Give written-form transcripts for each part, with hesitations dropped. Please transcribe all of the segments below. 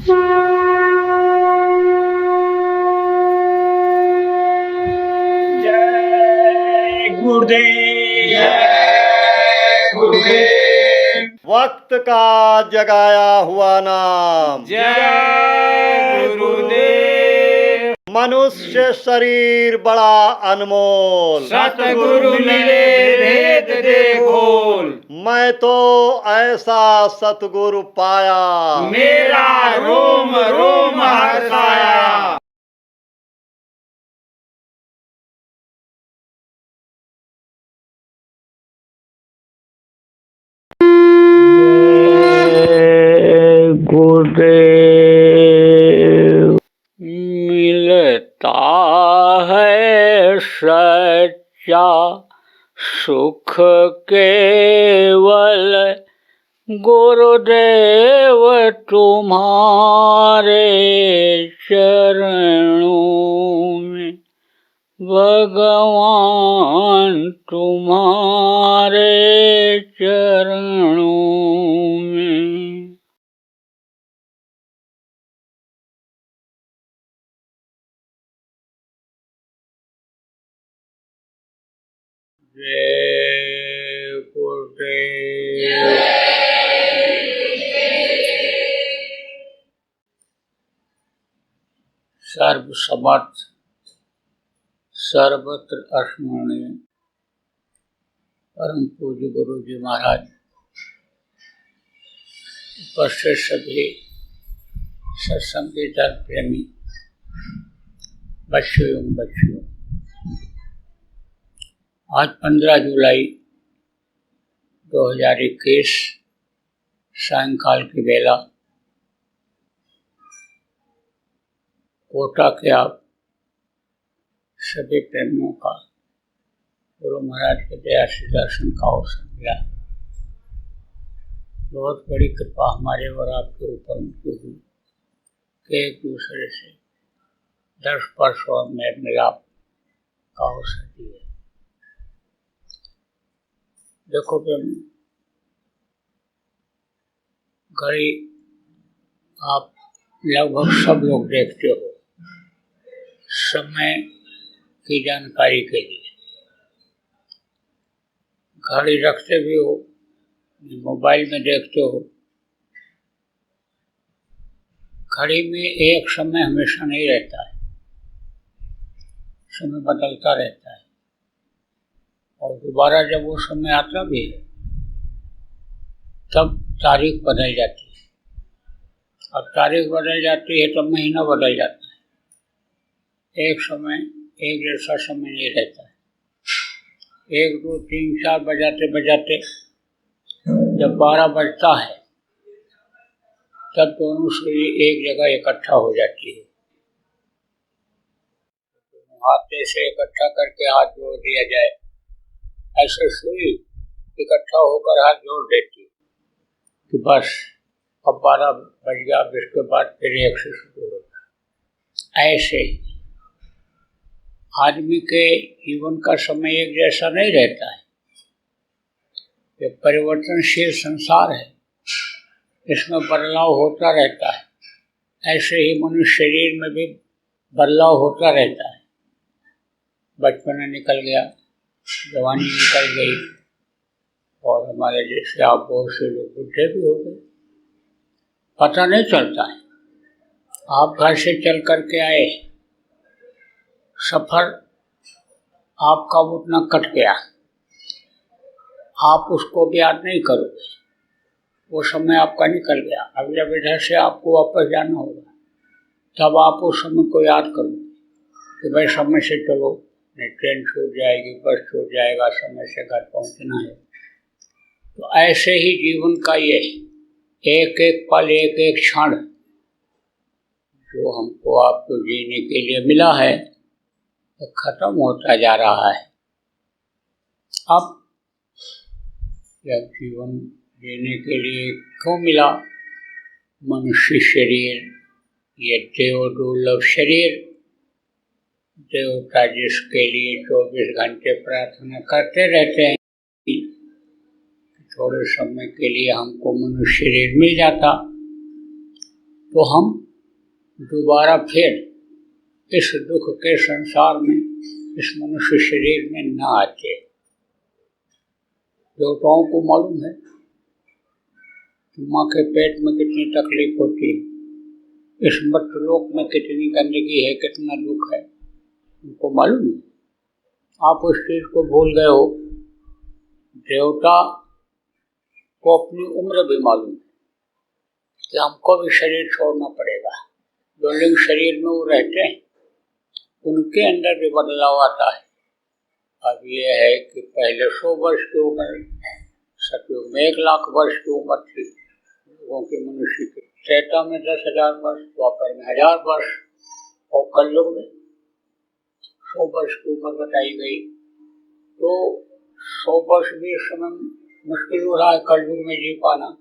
जय गुरुदेव, जय गुरुदेव। वक्त का जगाया हुआ नाम जय गुरुदेव। मनुष्य शरीर बड़ा अनमोल, सतगुरु मिले भेद दे खोल। मैं तो ऐसा सतगुरु पाया, मेरा रोम रोम हर्षाया। गुरुदेव। मिलता है सच्चा सुख केवल गुरुदेव तुम्हारे चरणों में, भगवान तुम्हारे चरणों में। जय गुरुदेव। सर्वसमर्थ सर्वत्र स्मरणीय परम पूज्य गुरु जी महाराज, उपस्थित सभी सत्संगी धर्म प्रेमी बच्चों एवं बच्चियों, आज 15 जुलाई 2021 सायंकाल की बेला कोटा के आप सभी प्रेमियों का गुरु महाराज के दया से दर्शन का अवसर मिला। बहुत बड़ी कृपा हमारे और आपके ऊपर उनकी हुई कि एक दूसरे से दर्श स्पर्श और मेल मिलाप का अवसर दिए। देखो प्रेमी, घड़ी आप लगभग सब लोग देखते हो समय की जानकारी के लिए। घड़ी रखते भी हो, मोबाइल में देखते हो। घड़ी में एक समय हमेशा नहीं रहता है, समय बदलता रहता है और दोबारा जब वो समय आता भी है तब तारीख बदल जाती है, और तारीख बदल जाती है तब महीना बदल जाता है। एक समय एक जैसा समय नहीं रहता है। 1, 2, 3, 4 बजाते बजाते जब 12 बजता है तब दोनों सुई एक जगह इकट्ठा हो जाती है। हाथ से इकट्ठा करके हाथ जोड़ दिया जाए, ऐसे सुई इकट्ठा होकर हाथ जोड़ देती कि बस अब 12 बज गया, अब इसके बाद फिर एक से शुरू होगा। ऐसे आदमी के जीवन का समय एक जैसा नहीं रहता है। ये परिवर्तनशील संसार है, इसमें बदलाव होता रहता है। ऐसे ही मनुष्य शरीर में भी बदलाव होता रहता है। बचपना निकल गया, जवानी निकल गई और हमारे जैसे आप बहुत से लोग बुढ़े भी हो गए, पता नहीं चलता है। आप घर से चल करके आए, सफर आपका उतना कट गया, आप उसको भी याद नहीं करोगे, वो समय आपका निकल गया। अब जब इधर से आपको वापस जाना होगा तब आप उस समय को याद करोगे कि भाई समय से चलो, नहीं ट्रेन छूट जाएगी, बस छूट जाएगा, समय से घर पहुंचना है। तो ऐसे ही जीवन का ये एक एक पल, एक एक क्षण जो हमको आपको जीने के लिए मिला है खत्म होता जा रहा है। अब जब जीवन जीने के लिए क्यों मिला? मनुष्य शरीर, ये देव दुर्लभ शरीर, देवता जिसके लिए 24 घंटे प्रार्थना करते रहते हैं, थोड़े समय के लिए हमको मनुष्य शरीर मिल जाता तो हम दोबारा फिर इस दुख के संसार में, इस मनुष्य शरीर में न आते। देवताओं को मालूम है कि माँ के पेट में कितनी तकलीफ होती है, इस मर्त्यलोक में कितनी गंदगी है, कितना दुख है, उनको मालूम है। आप उस चीज को भूल गए हो। देवता को अपनी उम्र भी मालूम है कि हमको भी शरीर छोड़ना पड़ेगा। जो लिंग शरीर में वो रहते हैं उनके अंदर भी बदलाव आता है। अब ये है कि पहले 100 वर्ष की उम्र, सतयुग में 1 लाख वर्ष की उम्र थी लोगों की, मनुष्य की। त्रेता में 10,000 वर्ष, द्वापर में 1000 वर्ष और कलयुग में 100 वर्ष की उम्र बताई गई। तो 100 वर्ष भी इस समय मुश्किल हो रहा है कलयुग में जी पाना,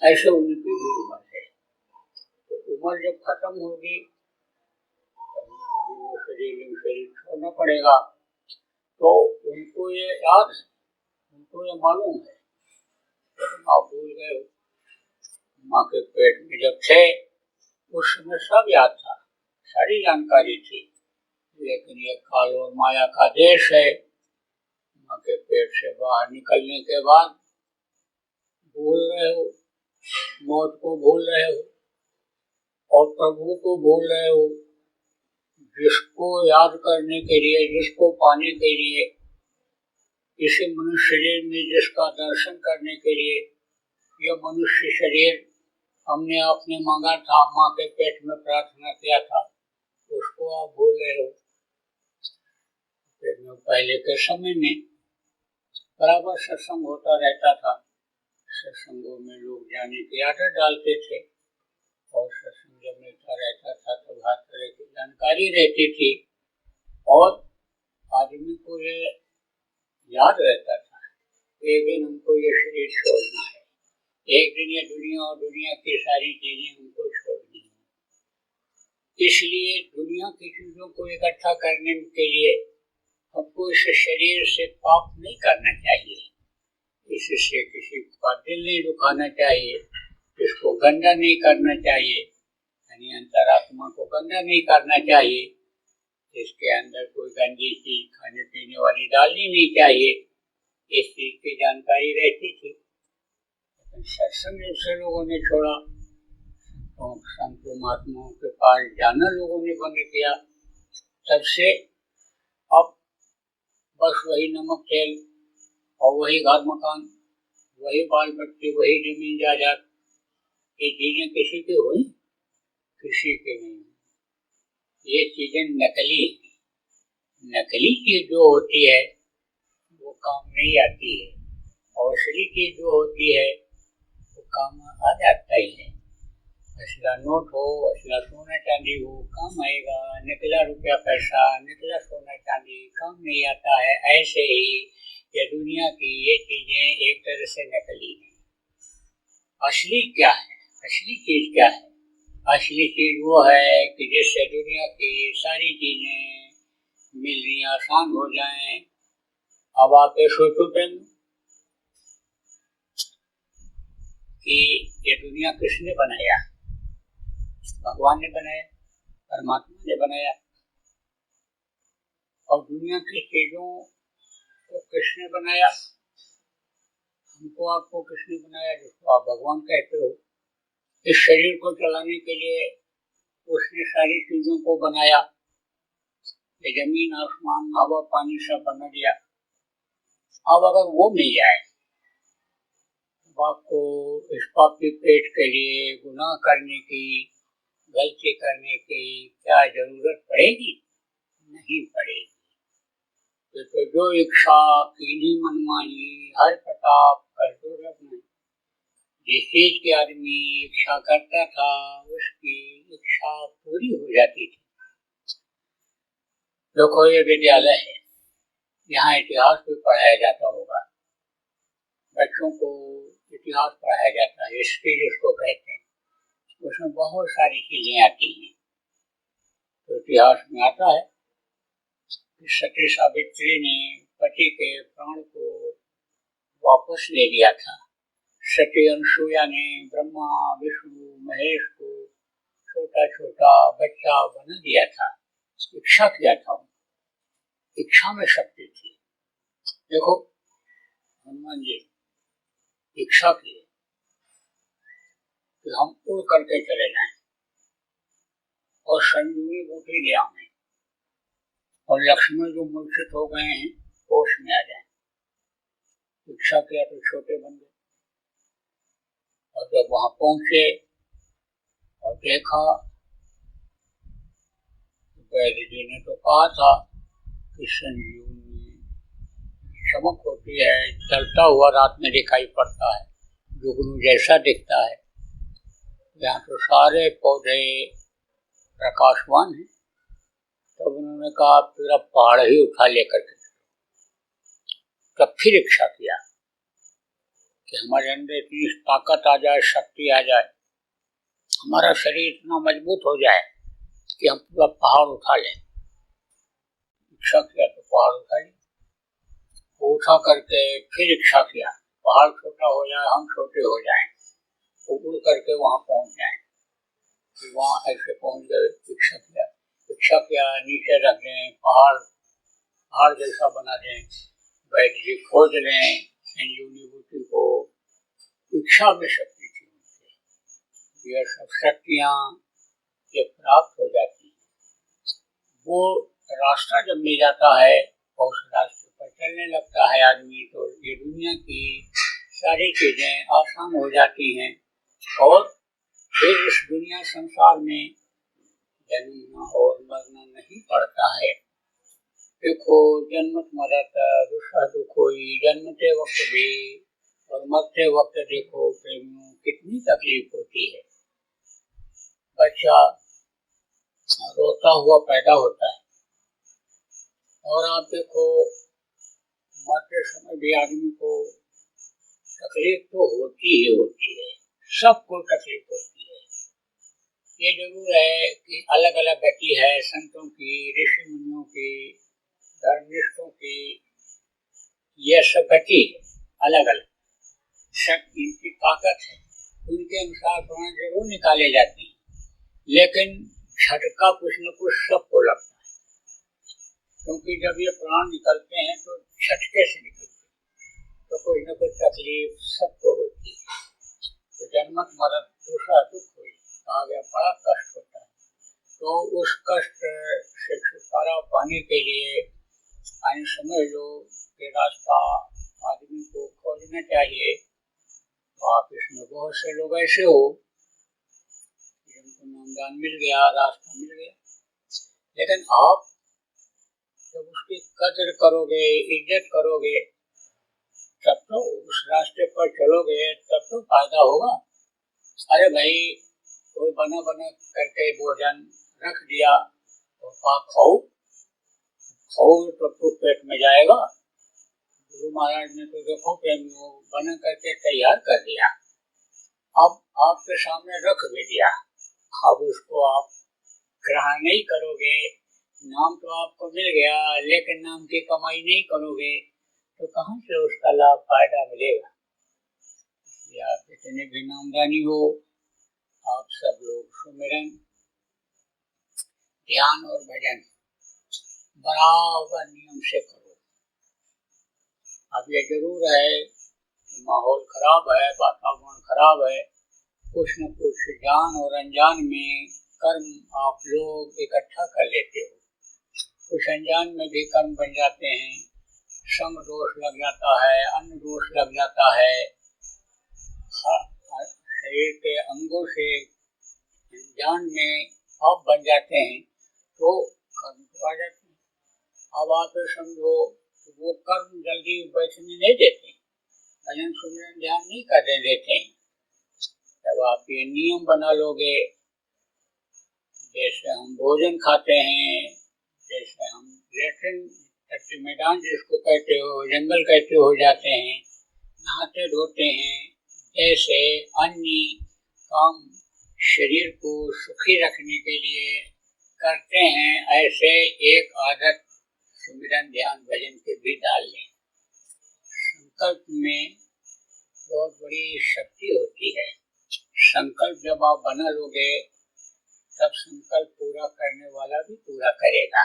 ऐसे उनकी भी उम्र है। तो उम्र जब खत्म होगी शरीर छोड़ना पड़ेगा। तो उनको ये याद है, उनको ये मालूम है, लेकिन आप भूल गए हो। माँ के पेट में जब थे उस समय सब याद था, सारी जानकारी थी, लेकिन ये काल और माया का देश है। माँ के पेट से बाहर निकलने के बाद भूल रहे हो, मौत को भूल रहे हो और प्रभु को भूल रहे हो, जिसको याद करने के लिए, जिसको पाने के लिए, इसी मनुष्य शरीर में जिसका दर्शन करने के लिए यह मनुष्य शरीर हमने आपने मांगा था, माँ के पेट में प्रार्थना किया था, उसको आप भूल रहे हो। पहले के समय में बराबर सत्संग होता रहता था। सत्संगों में लोग जाने की आदत डालते थे और सत्संग जब मिलता रहता था तो हर तरह की जानकारी रहती थी और आदमी को ये याद रहता था एक दिन हमको ये शरीर छोड़ना है, एक दिन ये दुनिया और दुनिया की सारी चीजें हमको छोड़नी है। इसलिए दुनिया की चीजों को इकट्ठा करने के लिए हमको इस शरीर से पाप नहीं करना चाहिए, इससे किसी का दिल नहीं दुखाना चाहिए, इसको गंदा नहीं करना चाहिए, यानी अंतरात्मा को गंदा नहीं करना चाहिए, इसके अंदर कोई गंदी चीज खाने पीने वाली डालनी नहीं चाहिए। इस चीज की जानकारी रहती थी, लेकिन सत्संग जब से लोगों ने छोड़ा तो संत महात्माओं के पास जाना लोगों ने बंद किया, तब से अब बस वही नमक तेल और वही घर मकान, वही बाल बच्चे, वही जमीन जायदाद, ये चीजें किसी की हुई, किसी की नहीं। ये चीजें नकली है। नकली चीज जो होती है वो काम नहीं आती है और असली चीज जो होती है वो काम आ जाता ही है। असला नोट हो, असला सोना चांदी हो, काम आएगा। नकला रुपया पैसा, नकला सोना चांदी काम नहीं आता है। ऐसे ही ये दुनिया की ये चीजें एक तरह से नकली है। असली क्या है? असली चीज क्या है? असली चीज वो है कि जिससे दुनिया की सारी चीजें मिलनी आसान हो जाएं। अब आप ये सोचो कि ये दुनिया किसने बनाया? भगवान ने बनाया, परमात्मा ने बनाया। और दुनिया की चीजों को किसने बनाया? हमको आपको किसने बनाया, जिसको आप भगवान कहते हो? इस शरीर को चलाने के लिए उसने सारी चीजों को बनाया। ये जमीन आसमान हवा पानी सब बना दिया। अब अगर वो मिल जाए तो आपको इस पापी पेट के लिए गुनाह करने की, गलती करने की क्या जरूरत पड़ेगी? नहीं पड़ेगी। तो जो इच्छा कीनी मनमानी हर प्रताप कर दुर्लभ नहीं, जिस चीज की आदमी इच्छा करता था उसकी इच्छा पूरी हो जाती थी। देखो ये विद्यालय है, यहाँ इतिहास भी पढ़ाया जाता होगा, बच्चों को इतिहास पढ़ाया जाता है, हिस्ट्री जिसको कहते हैं। उसमें बहुत सारी चीजें आती हैं। तो इतिहास में आता है कि सती सावित्री ने पति के प्राण को वापस ले लिया था। सती अनसुईया ने ब्रह्मा विष्णु महेश को किया था, इच्छा किया था, इच्छा में शक्ति थी। देखो हनुमान जी इच्छा की कि हम उड़ करके चले जाएं और संजीवनी बूटी ले आए और लक्ष्मण जो मूर्छित हो गए हैं होश में आ जाए। इच्छा किया तो छोटे बन गए और जब वहां पहुंचे और देखा तो वैद्य जी ने तो कहा था कि संजीवनी चमक होती है, चलता हुआ रात में दिखाई पड़ता है, जुगनू जैसा दिखता है। यहाँ तो सारे पौधे प्रकाशवान हैं। तब उन्होंने कहा पूरा पहाड़ ही उठा लेकर के। तब फिर इच्छा किया कि हमारे अंदर इतनी ताकत आ जाए, शक्ति आ जाए, हमारा शरीर इतना मजबूत हो जाए कि हम पूरा पहाड़ उठा लें। इच्छा किया तो पहाड़ उठा लिया। उठा करके फिर इच्छा किया पहाड़ छोटा हो जाए, हम छोटे हो जाएं, तो उड़ करके वहां पहुंच जाएं। वहां ऐसे पहुंच गए। इच्छा किया नीचे रख दें, पहाड़ जैसा बना दें, वैद्य जी खोज लें संजीवनी बूटी को। इच्छा में शक्ति थी। ये सब शक्तियां ये प्राप्त हो जाती हैं। वो रास्ता जब मिल जाता है और उस रास्ते पर चलने लगता है आदमी, तो ये दुनिया की सारी चीजें आसान हो जाती हैं और फिर इस दुनिया संसार में जन्मना और मरना नहीं पड़ता है। देखो जन्मत मरत दुष्ट दुखोई, जन्मते वक्त भी और मरते वक्त देखो प्रेमियों कितनी तकलीफ होती है। बच्चा रोता हुआ पैदा होता है और आप देखो मरते समय भी आदमी को तकलीफ तो होती ही होती है, सबको तकलीफ होती है। ये जरूर है कि अलग अलग गति है संतों की, ऋषि मुनियों की, धर्मनिष्ठों की, ये सब गति अलग अलग, सब इनकी ताकत है, उनके अनुसार प्राण जरूर निकाले जाते हैं, लेकिन झटका कुछ न कुछ सबको लगता है। क्योंकि जब ये प्राण निकलते हैं तो झटके से निकलते हैं, तो कोई न कोई तकलीफ सबको होती है। तो जन्मत मरत दूसरा दुख हुई, कहा गया बड़ा कष्ट होता है। तो उस कष्ट से छुटकारा पाने के लिए समझ लो कि रास्ता आदमी को खोजना चाहिए। तो आप इसमें बहुत से लोग ऐसे हो जिनको नामदान मिल गया, रास्ता मिल गया, लेकिन आप जब उसकी कदर करोगे, इज्जत करोगे, तब तो उस रास्ते पर चलोगे, तब तो फायदा होगा। अरे भाई कोई बना बना करके भोजन रख दिया तो खाओ तो पेट में जाएगा। गुरु महाराज ने तो देखो प्रेमियों बना करके तैयार कर दिया, अब आपके सामने रख भी दिया, अब उसको आप ग्रहण नहीं करोगे। नाम तो आपको मिल गया, लेकिन नाम की कमाई नहीं करोगे तो कहाँ से उसका लाभ फायदा मिलेगा। इसलिए आप जितने भी नामदानी हो, आप सब लोग सुमिरन, ध्यान और भजन बराबर नियम से करो। अब ये जरूर है माहौल खराब है, वातावरण खराब है, कुछ न कुछ जान और अनजान में कर्म आप लोग इकट्ठा कर लेते हो, कुछ अनजान में भी कर्म बन जाते हैं, संग दोष लग जाता है, अन्न दोष लग जाता है, शरीर के अंगों से अनजान में आप बन जाते हैं तो कर्म तो आ जाते हैं। अब आप समझो वो कर्म जल्दी बैठने नहीं देते, भजन सुमिरन ध्यान नहीं करने देते हैं। जब आप ये नियम बना लोगे, जैसे हम भोजन खाते हैं, जैसे हम लेट्रिन मैदान जिसको कहते हो, जंगल कहते हो जाते हैं, नहाते धोते हैं, जैसे अन्य काम शरीर को सुखी रखने के लिए करते हैं, ऐसे एक आदत सुमिरन ध्यान भजन के भी डाल लें। संकल्प में बहुत बड़ी शक्ति होती है। संकल्प जब आप बना लोगे तब संकल्प पूरा करने वाला भी पूरा करेगा।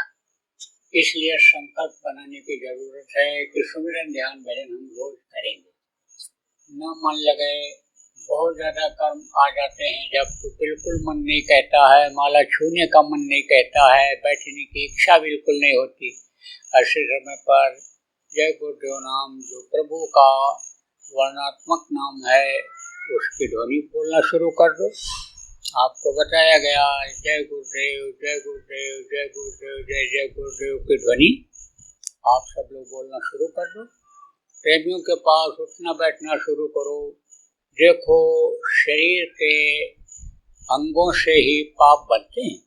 इसलिए संकल्प बनाने की जरूरत है कि सुमिरन ध्यान भजन हम रोज करेंगे। न मन लगे, बहुत ज्यादा कर्म आ जाते हैं जब तो बिल्कुल मन नहीं कहता है, माला छूने का मन नहीं कहता है, बैठने की इच्छा बिल्कुल नहीं होती। ऐसे समय पर जय गुरुदेव नाम जो प्रभु का वर्णात्मक नाम है उसकी ध्वनि बोलना शुरू कर दो। आपको बताया गया जय गुरुदेव जय गुरुदेव जय गुरुदेव जय जय गुरुदेव की ध्वनि आप सब लोग बोलना शुरू कर दो। प्रेमियों के पास उठना बैठना शुरू करो। देखो शरीर के अंगों से ही पाप बनते हैं,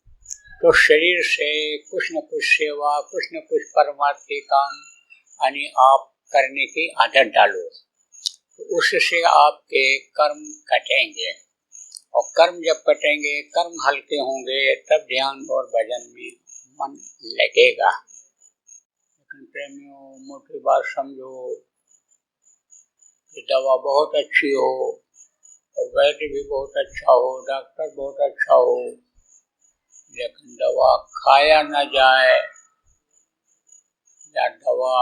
तो शरीर से कुछ न कुछ सेवा कुछ न कुछ परमार्थी काम यानी आप करने की आदत डालो, तो उससे आपके कर्म कटेंगे और कर्म जब कटेंगे, कर्म हल्के होंगे, तब ध्यान और भजन में मन लगेगा। लेकिन प्रेमियों मोटी बात समझो कि दवा बहुत अच्छी हो और वैद्य भी बहुत अच्छा हो, डॉक्टर बहुत अच्छा हो, लेकिन दवा खाया न जाए या दवा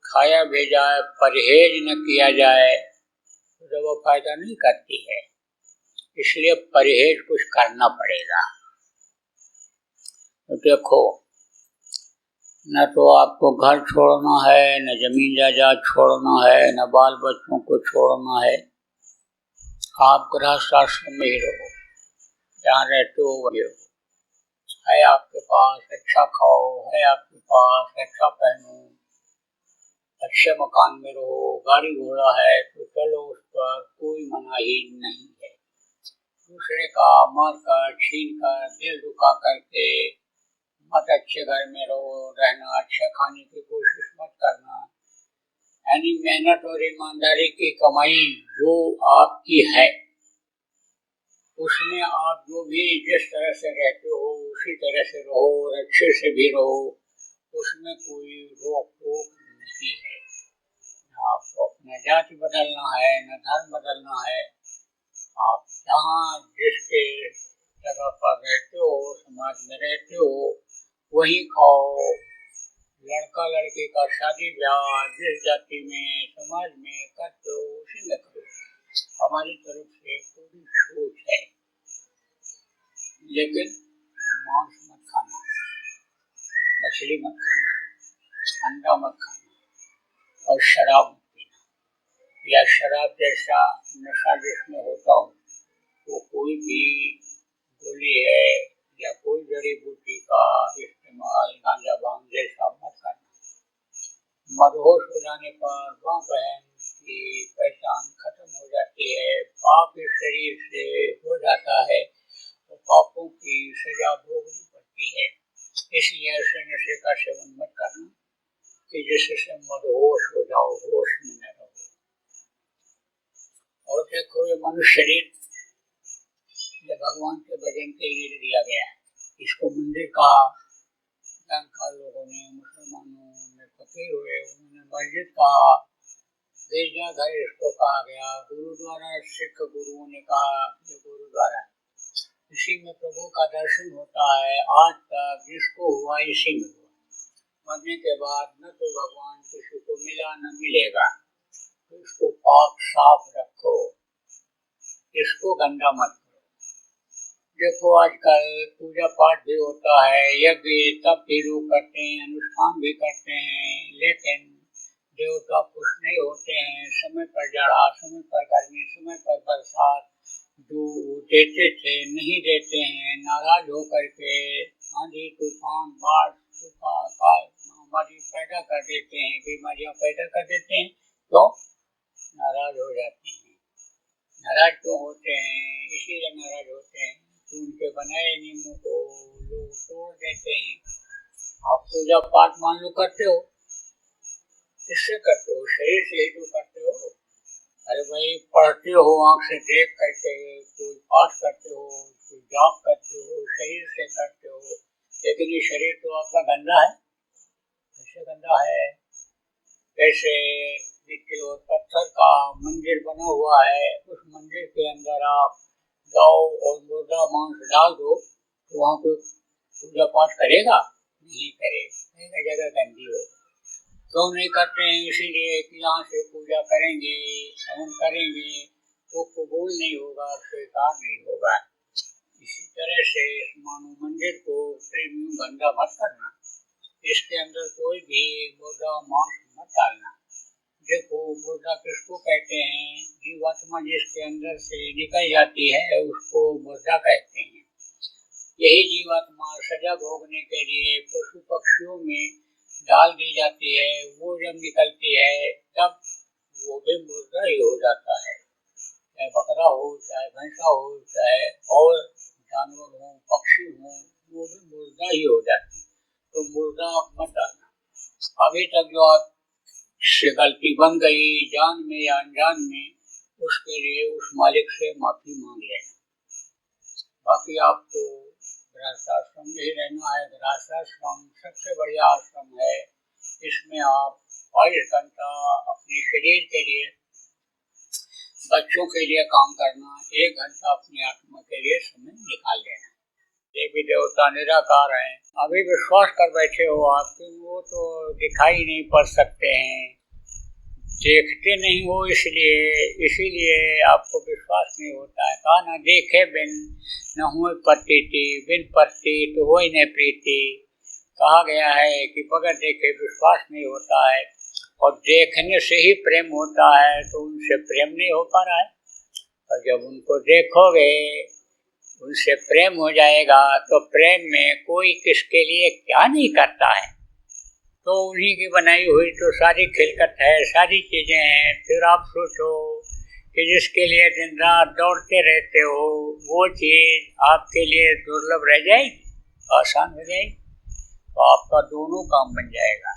खाया भी जाए, परहेज न किया जाए तो दवा फायदा नहीं करती है। इसलिए परहेज कुछ करना पड़ेगा। तो देखो, न तो आपको घर छोड़ना है, न जमीन जायदाद छोड़ना है, न बाल बच्चों को छोड़ना है। आप गृहस्थ आश्रम में ही रहो, जहाँ रहते हो वही रहो। है आपके पास अच्छा खाओ, है आपके पास अच्छा पहनो, अच्छे मकान में रहो, गाड़ी घोड़ा है तो चलो, उस पर कोई मनाही नहीं है। दूसरे का मार कर छीन कर दिल दुखा करके मत अच्छे घर में रहो, रहना, अच्छा खाने की कोशिश मत करना। यानी मेहनत और ईमानदारी की कमाई जो आपकी है उसमें आप जो भी जिस तरह से रहते हो उसी तरह से रहो और अच्छे से भी रहो, उसमें कोई रोक टोक नहीं है। न आपको अपना जाति बदलना है, न धर्म बदलना है। आप जहाँ जिसके जगह पर रहते हो, समाज में रहते हो, वही खाओ। लड़का लड़की का शादी ब्याह जिस जाति में समाज में करते हो उसी में करो। हमारी तरफ से पूरी छूट है, लेकिन मांस मत खाना, मछली मत खाना, अंडा मत खाना और शराब मत पीना। या शराब जैसा नशा जिसमें होता हो तो कोई भी गोली है या कोई जड़ी बूटी का इस्तेमाल गांजा भांग जैसा मत करना। मदहोश हो जाने पर माँ बहन की पहचान खत्म हो जाती है, पाप इस शरीर से हो जाता है तो पापों की सजा भोगनी पड़ती है। इसलिए ऐसे नशे का सेवन मत करना कि जिससे मदहोश हो जाओ, होश में न रहो। और देखो, ये मनुष्य शरीर भगवान के भजन के लिए दिया गया है। इसको मंदिर कहा, जानकार लोगों ने, मुसलमानों ने फकीर हुए उन्होंने मस्जिद कहा, गिरजाघर इसको कहा गया, गुरुद्वारा सिख गुरुओं ने कहा ये गुरुद्वारा। इसी में प्रभु का दर्शन होता है। आज तक जिसको हुआ इसी में हुआ। मरने के बाद न तो भगवान किसी को मिला न मिलेगा, तो इसको पाक साफ रखो, इसको गंदा मत। देखो, आजकल पूजा पाठ भी होता है, यज्ञ तब भी लोग करते हैं, अनुष्ठान भी करते हैं, लेकिन देवता खुश नहीं होते हैं। समय पर जड़ा, समय पर गर्मी, समय पर बरसात जो देते थे नहीं देते हैं। नाराज होकर के आंधी तूफान बाढ़ सूखा अकाल महामारी पैदा कर देते हैं, बीमारियां पैदा कर देते हैं, तो नाराज हो जाते हैं। नाराज क्यों होते हैं? इसीलिए नाराज होते हैं उनके बनाए नियमों को लोग तोड़ देते हैं। आप पूजा पाठ मान लो करते हो, किससे करते हो? शरीर से ही तो करते हो। अरे भाई, पढ़ते हो आँख से देख करके, कोई पाठ करते हो, कोई जाप करते हो, शरीर से करते हो, लेकिन ये शरीर तो आपका गंदा है। कैसे गंदा है? कैसे मिट्टी और पत्थर का मंदिर बना हुआ है, उस मंदिर के अंदर आप गाँव और मुर्गा मांस डाल दो तो वहाँ कोई पूजा पाठ करेगा? नहीं करेगा, जगह गंदी हो। क्यों नहीं करते हैं? इसीलिए कि यहाँ से पूजा करेंगे, हवन करेंगे तो कबूल नहीं होगा, स्वीकार नहीं होगा। इसी तरह से इस मानव मंदिर को प्रेम गंदा मत करना, इसके अंदर कोई भी मुर्दा मांस मत डालना। देखो मुर्दा किसको कहते हैं? जीवात्मा जिसके अंदर से निकल जाती है उसको मुर्दा कहते हैं। यही जीवात्मा सजा भोगने के लिए पशु पक्षियों में डाल दी जाती है, वो जब निकलती है तब वो भी मुर्दा ही हो जाता है। चाहे बकरा हो, चाहे भैंसा हो, चाहे और जानवर हो, पक्षी हो, वो भी मुर्दा ही हो जाते हैं। तो मुर्दा मत डालना। अभी तक जो आप से गलती बन गई जान में या अनजान में, उसके लिए उस मालिक से माफी मांग लेना। बाकी आपको गृहस्थाश्रम में ही रहना है। गृहस्थाश्रम सबसे बढ़िया आश्रम है। इसमें आप 22 घंटा अपने शरीर के लिए, बच्चों के लिए काम करना, 1 घंटा अपनी आत्मा के लिए समय निकाल लेना। देवी देवता निराकार हैं। अभी विश्वास कर बैठे हो आप कि वो तो दिखाई नहीं पड़ सकते हैं, देखते नहीं हो, इसीलिए आपको विश्वास नहीं होता है। कहा ना देखे बिन न हुए प्रतीति, बिन प्रतीत होई न प्रीति। कहा गया है कि बगैर देखे विश्वास नहीं होता है, और देखने से ही प्रेम होता है, तो उनसे प्रेम नहीं हो पा रहा है। और जब उनको देखोगे, उनसे प्रेम हो जाएगा, तो प्रेम में कोई किसके लिए क्या नहीं करता है। तो उन्हीं की बनाई हुई तो सारी खिलकत है, सारी चीजें हैं। फिर आप सोचो कि जिसके लिए दिन रात दौड़ते रहते हो, वो चीज आपके लिए दुर्लभ रह जाएगी, आसान हो जाएगी, तो आपका दोनों काम बन जाएगा।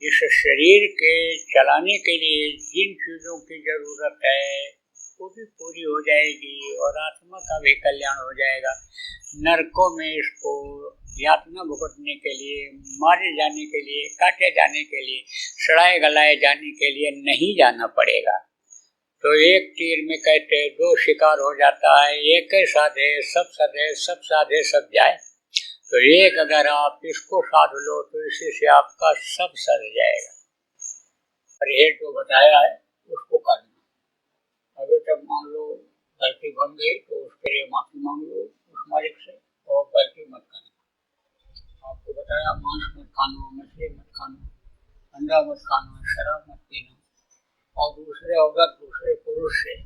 इस शरीर के चलाने के लिए जिन चीजों की जरूरत है वो भी पूरी हो जाएगी, और आत्मा का भी कल्याण हो जाएगा। नरकों में इसको यातना भुगतने के लिए, मारे जाने के लिए, काटे जाने के लिए, सड़ाए गलाए जाने के लिए नहीं जाना पड़ेगा। तो एक तीर में कहते 2 शिकार हो जाता है। एक साधे सब साधे, सब साधे सब जाए। तो एक अगर आप इसको साध लो तो इसी से आपका सब सर जाएगा। परहेज जो बताया है उसको करना। अगर जब मान लो गलती बन गई तो उसके लिए माफी मांग लो उस मालिक से, और गलती मत करना। आपको बताया मांस मत खाना, मछली मत खाना, अंडा मत खाना, शराब मत पीना, और दूसरे औरत दूसरे पुरुष से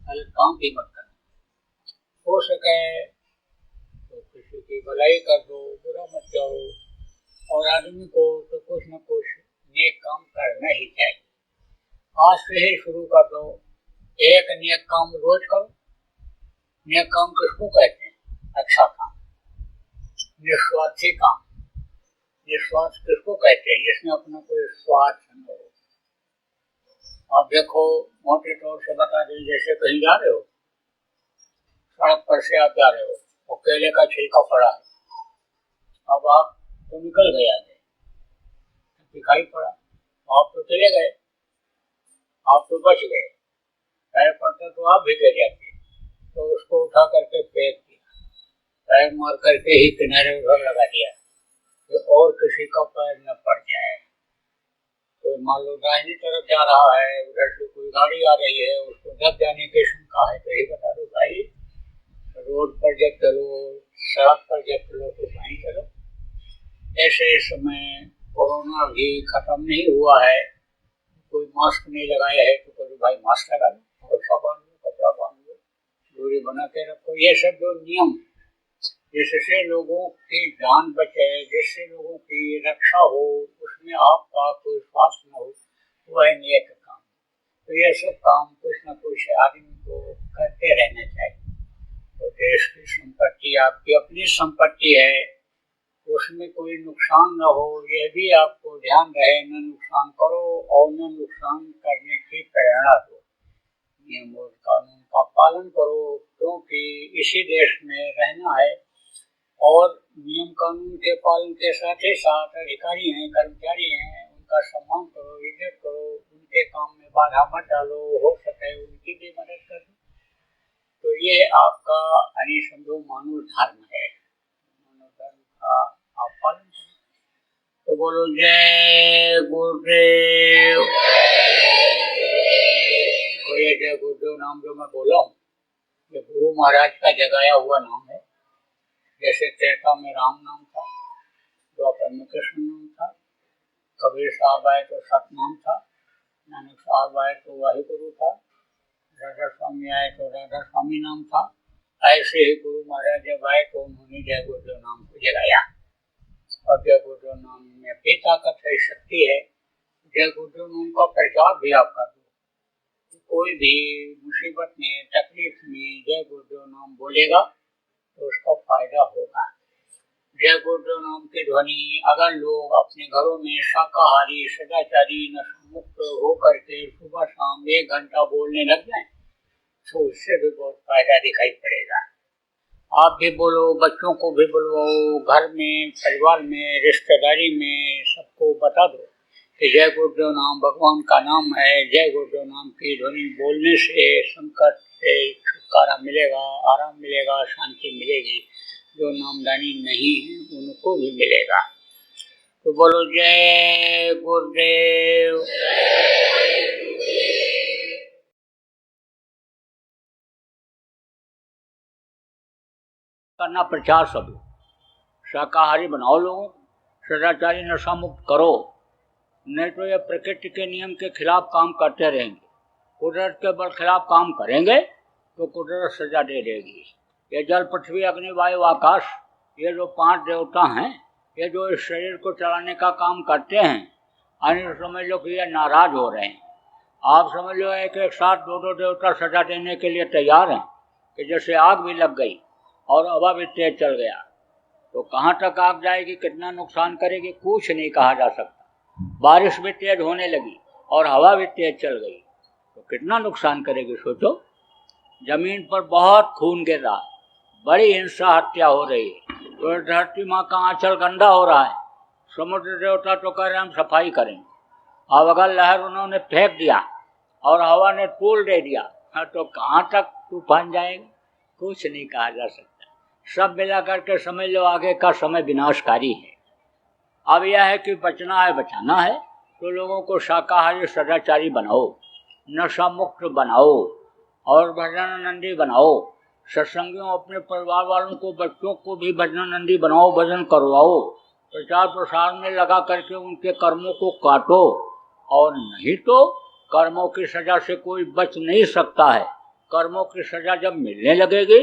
गलत काम भी मत करना। हो सके तो किसी की भलाई कर दो, बुरा मत जाओ। और आदमी को तो कुछ न कुछ नेक काम करना ही चाहिए। आज से ही शुरू कर दो, एक नेक काम रोज करो। नेक काम किसको कहते हैं? अच्छा काम, निस्वार्थी काम। निस्वार्थ किसको कहते हैं? जिसमें अपना कोई स्वार्थ न हो। आप देखो, मोटे तौर से बता दें, जैसे कहीं जा रहे हो, सड़क पर से आप जा रहे हो और केले का छिलका पड़ा है, अब आप तो निकल गए, आगे दिखाई पड़ा, आप तो चले गए, आप तो बच गए। पैर पड़ता तो आप भी गिर जाते, तो उसको उठा करके फेंक दिया, पैर मार करके ही किनारे उधर लगा दिया कि और किसी का पैर न पड़ जाए। कोई मान लो दाहिनी तरफ जा रहा है, उधर से कोई गाड़ी आ रही है, उसको दब जाने की शंका है, तो ये बता दो भाई, रोड पर जब चलो, सड़क पर जब चलो तो वहीं चलो। ऐसे समय कोरोना भी खत्म नहीं हुआ है, कोई मास्क नहीं लगाया है तो कभी भाई मास्क लगा लो, कपड़ा बांध लो, कपड़ा बांध लो, दूरी बना के रखो। ये सब जो नियम जिससे लोगों की जान बचे, जिससे लोगों की रक्षा हो, उसमें आपका कोई स्वार्थ न हो, वह नेक काम। तो ये सब काम कुछ न कुछ आदमी को करते रहना चाहिए। तो देश की संपत्ति आपकी अपनी संपत्ति है, उसमें कोई नुकसान न हो, यह भी आपको ध्यान रहे। न नुकसान करो और न नुकसान करने की प्रेरणा दो। नियम और कानून का पालन करो, क्योंकि इसी देश में रहना है। और नियम कानून के पालन के साथ ही साथ अधिकारी हैं, कर्मचारी हैं, उनका सम्मान करो, इज्जत करो, उनके काम में बाधा मत डालो, हो सके उनकी भी मदद करो। तो ये आपका अनिसंधो मानव धर्म है। तो बोलो जय गुरुदेव। तो ये जय गुरुदेव नाम जो मैं बोला हूँ, ये गुरु महाराज का जगाया हुआ नाम है। जैसे त्रेता में राम नाम था, द्वापर में कृष्ण नाम था, कबीर साहब आए तो सतनाम था, नानक साहब आए तो वाहिगुरु था, राधा स्वामी आए तो राधा स्वामी नाम था। ऐसे ही गुरु महाराज जब आए तो उन्होंने जय गुरुदेव नाम को जगाया। और जय गुरुदेव नाम में भी ताकत है, शक्ति है। जय गुरुदेव नाम का प्रचार भी आप कर दो। कोई भी मुसीबत में, तकलीफ में जय गुरुदेव नाम बोलेगा तो उसका फायदा होगा। जय गुरुदेव नाम की ध्वनि अगर लोग अपने घरों में शाकाहारी, सदाचारी, नशामुक्त होकर के सुबह शाम 1 घंटा बोलने लग जाए तो उससे भी बहुत फायदा दिखाई पड़ेगा। आप भी बोलो, बच्चों को भी बुलवाओ, घर में, परिवार में, रिश्तेदारी में सबको बता दो कि जय गुरुदेव नाम भगवान का नाम है। जय गुरुदेव नाम की ध्वनि बोलने से संकट से छुटकारा मिलेगा, आराम मिलेगा, शांति मिलेगी। जो नामदानी नहीं है उनको भी मिलेगा। तो बोलो जय गुरुदेव। करना प्रचार सब शाकाहारी बनाओ, लोगों सदाचारी, नशा मुक्त करो, नहीं तो ये प्रकृति के नियम के खिलाफ काम करते रहेंगे। कुदरत के खिलाफ काम करेंगे तो कुदरत सजा दे देगी। ये जल, पृथ्वी, अग्नि, वायु, आकाश, ये जो 5 देवता हैं, ये जो इस शरीर को चलाने का काम करते हैं, अन्य समझ लो कि ये नाराज हो रहे हैं। आप समझ लो एक साथ 2 देवता सजा देने के लिए तैयार हैं कि जैसे आग भी लग गई और हवा भी तेज चल गया तो कहाँ तक आग जाएगी, कितना नुकसान करेगी, कुछ नहीं कहा जा सकता। बारिश भी तेज होने लगी और हवा भी तेज चल गई तो कितना नुकसान करेगी, सोचो। जमीन पर बहुत खून गिर रहा है, बड़ी हिंसा हत्या हो रही है, तो धरती माँ का आंचल गंदा हो रहा है। समुद्र देवता तो कह रहे हम सफाई करेंगे, अब अगर लहर उन्होंने फेंक दिया और हवा ने तूल दे दिया तो कहाँ तक तूफान जाएगा, कुछ नहीं कहा जा सकता। सब मिला करके समझ लो आगे का समय विनाशकारी है। अब यह है कि बचना है, बचाना है तो लोगों को शाकाहारी, सदाचारी बनाओ, नशा मुक्त बनाओ और भजनानंदी बनाओ। सत्संगियों, अपने परिवार वालों को, बच्चों को भी भजनानंदी बनाओ, भजन करवाओ, प्रचार प्रसार में लगा करके उनके कर्मों को काटो। और नहीं तो कर्मों की सजा से कोई बच नहीं सकता है। कर्मों की सजा जब मिलने लगेगी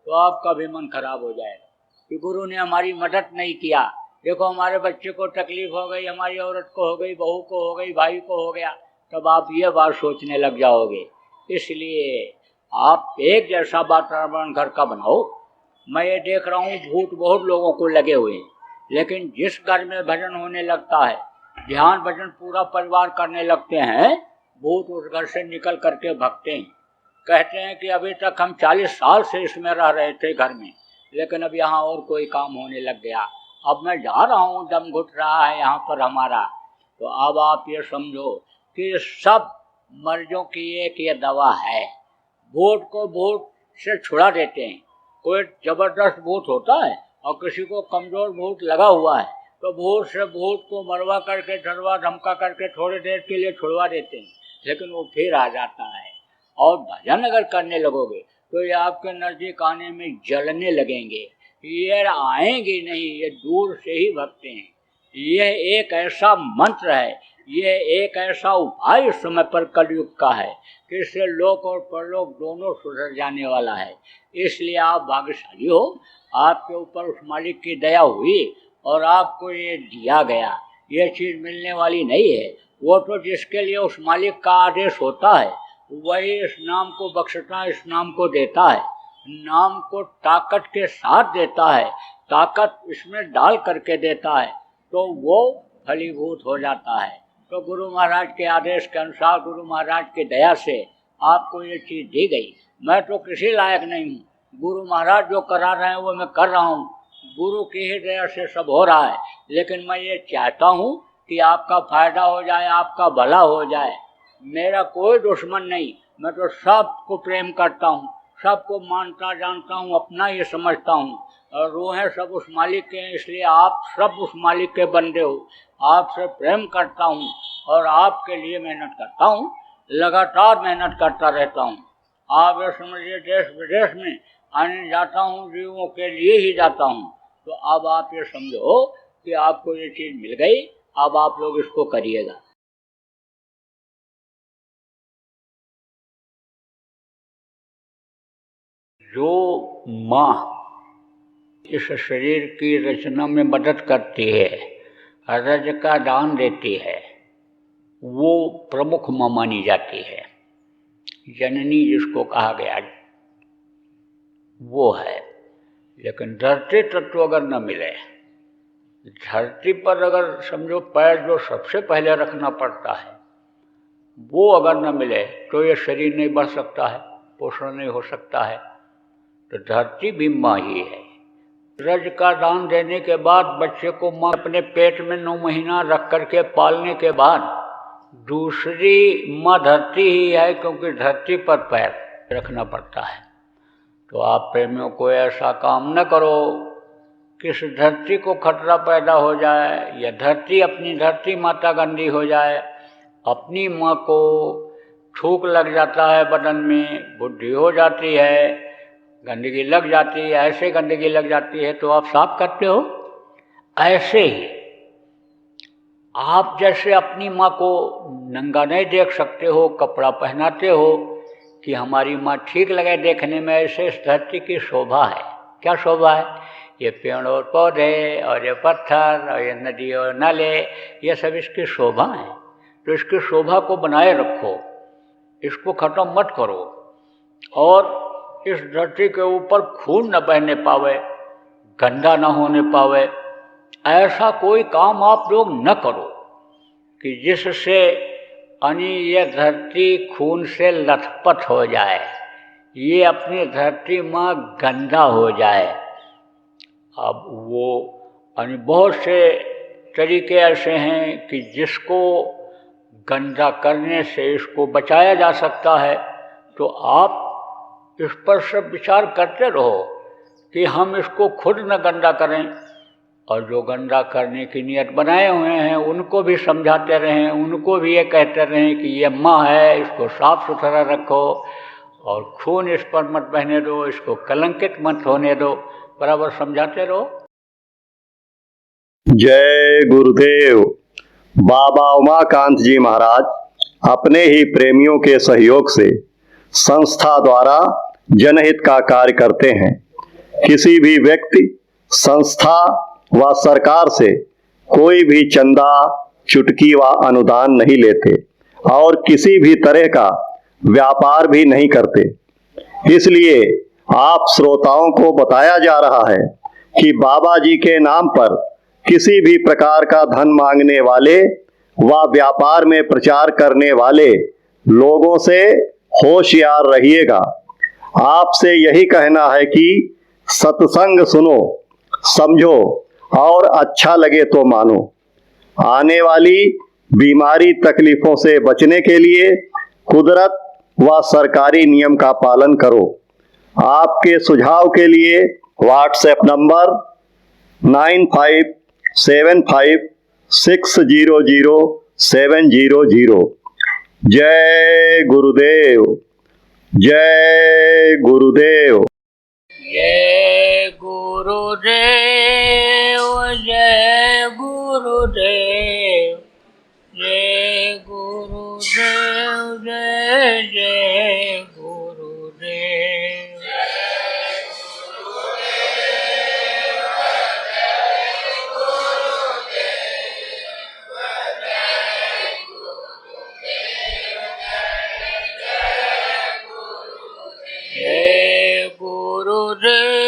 तो आपका भी मन खराब हो जाएगा कि गुरु ने हमारी मदद नहीं किया, देखो हमारे बच्चे को तकलीफ हो गई, हमारी औरत को हो गई, बहू को हो गई, भाई को हो गया, तब आप ये बात सोचने लग जाओगे। इसलिए आप एक जैसा वातावरण घर का बनाओ। मैं ये देख रहा हूँ भूत बहुत लोगों को लगे हुए हैं, लेकिन जिस घर में भजन होने लगता है, ध्यान भजन पूरा परिवार करने लगते हैं, भूत उस घर से निकल करके भागते हैं। कहते हैं कि अभी तक हम 40 साल से इसमें रह रहे थे घर में, लेकिन अब यहाँ और कोई काम होने लग गया, अब मैं जा रहा हूँ, दम घुट रहा है यहाँ पर हमारा। तो अब आप ये समझो कि सब मर्जों की एक ये दवा है। भूत को भूत से छुड़ा देते हैं। कोई जबरदस्त भूत होता है और किसी को कमजोर भूत लगा हुआ है तो भूत से भूत को मरवा करके, डरवा धमका करके थोड़ी देर के लिए छुड़वा देते हैं, लेकिन वो फिर आ जाता है। और भजन अगर करने लगोगे तो ये आपके नजदीक आने में जलने लगेंगे, ये आएंगे नहीं, ये दूर से ही भगते हैं। यह एक ऐसा मंत्र है, ये एक ऐसा उपाय इस समय पर कलयुग का है कि इससे लोक और परलोक दोनों सुधर जाने वाला है। इसलिए आप भाग्यशाली हो, आपके ऊपर उस मालिक की दया हुई और आपको ये दिया गया। ये चीज़ मिलने वाली नहीं है। वो तो जिसके लिए उस मालिक का आदेश होता है वही इस नाम को बख्शता है, इस नाम को देता है, नाम को ताकत के साथ देता है, ताकत इसमें डाल करके देता है तो वो फलीभूत हो जाता है। तो गुरु महाराज के आदेश के अनुसार, गुरु महाराज की दया से आपको ये चीज़ दी गई। मैं तो किसी लायक नहीं हूँ, गुरु महाराज जो करा रहे हैं वो मैं कर रहा हूँ, गुरु की ही दया से सब हो रहा है। लेकिन मैं ये चाहता हूँ कि आपका फायदा हो जाए, आपका भला हो जाए। मेरा कोई दुश्मन नहीं, मैं तो सबको प्रेम करता हूँ, सबको मानता जानता हूँ, अपना ही समझता हूँ। और रूहें सब उस मालिक के हैं, इसलिए आप सब उस मालिक के बंदे हो। आपसे प्रेम करता हूँ और आपके लिए मेहनत करता हूँ, लगातार मेहनत करता रहता हूँ। आप ये समझिए देश विदेश में आने जाता हूँ, जीवों के लिए ही जाता हूँ। तो अब आप ये समझो कि आपको ये चीज़ मिल गई, अब आप लोग इसको करिएगा। जो माँ इस शरीर की रचना में मदद करती है, रज का दान देती है, वो प्रमुख माँ मानी जाती है। जननी जिसको कहा गया वो है। लेकिन धरती तत्व अगर न मिले, धरती पर अगर समझो पैर जो सबसे पहले रखना पड़ता है, वो अगर न मिले तो ये शरीर नहीं बढ़ सकता है, पोषण नहीं हो सकता है। तो धरती भी माँ ही है। रज का दान देने के बाद बच्चे को माँ अपने पेट में 9 महीना रख करके पालने के बाद दूसरी माँ धरती ही है, क्योंकि धरती पर पैर रखना पड़ता है। तो आप प्रेमियों को ऐसा काम न करो कि इस धरती को खतरा पैदा हो जाए या धरती अपनी धरती माता गंदी हो जाए। अपनी माँ को थूक लग जाता है, बदन में बुद्धि हो जाती है, गंदगी लग जाती है, ऐसे गंदगी लग जाती है तो आप साफ करते हो। ऐसे ही आप जैसे अपनी माँ को नंगा नहीं देख सकते हो, कपड़ा पहनाते हो कि हमारी माँ ठीक लगे देखने में, ऐसे इस धरती की शोभा है। क्या शोभा है? ये पेड़ और पौधे और ये पत्थर और ये नदी और नाले, ये सब इसकी शोभा है। तो इसकी शोभा को बनाए रखो, इसको ख़त्म मत करो। और इस धरती के ऊपर खून न बहने पावे, गंदा न होने पावे, ऐसा कोई काम आप लोग न करो कि जिससे ये धरती खून से लथपथ हो जाए, ये अपनी धरती माँ गंदा हो जाए। अब वो बहुत से तरीके ऐसे हैं कि जिसको गंदा करने से इसको बचाया जा सकता है। तो आप इस पर सब विचार करते रहो कि हम इसको खुद न गंदा करें, और जो गंदा करने की नियत बनाए हुए हैं उनको भी समझाते रहें, उनको भी ये कहते रहें कि ये माँ है, इसको साफ सुथरा रखो और खून इस पर मत बहने दो, इसको कलंकित मत होने दो। बराबर समझाते रहो। जय गुरुदेव। बाबा उमाकांत जी महाराज अपने ही प्रेमियों के सहयोग से संस्था द्वारा जनहित का कार्य करते हैं। किसी भी व्यक्ति, संस्था व सरकार से कोई भी चंदा, चुटकी व अनुदान नहीं लेते और किसी भी तरह का व्यापार भी नहीं करते। इसलिए आप श्रोताओं को बताया जा रहा है कि बाबा जी के नाम पर किसी भी प्रकार का धन मांगने वाले व व्यापार में प्रचार करने वाले लोगों से होशियार रहिएगा। आपसे यही कहना है कि सत्संग सुनो, समझो और अच्छा लगे तो मानो। आने वाली बीमारी तकलीफों से बचने के लिए कुदरत व सरकारी नियम का पालन करो। आपके सुझाव के लिए व्हाट्सएप नंबर 9575600700। जय गुरुदेव। जय गुरुदेव। जय गुरुदेव, जय गुरुदेव, जय गुरुदेव, जय जय गुरुदेव। जय गुरुदेव।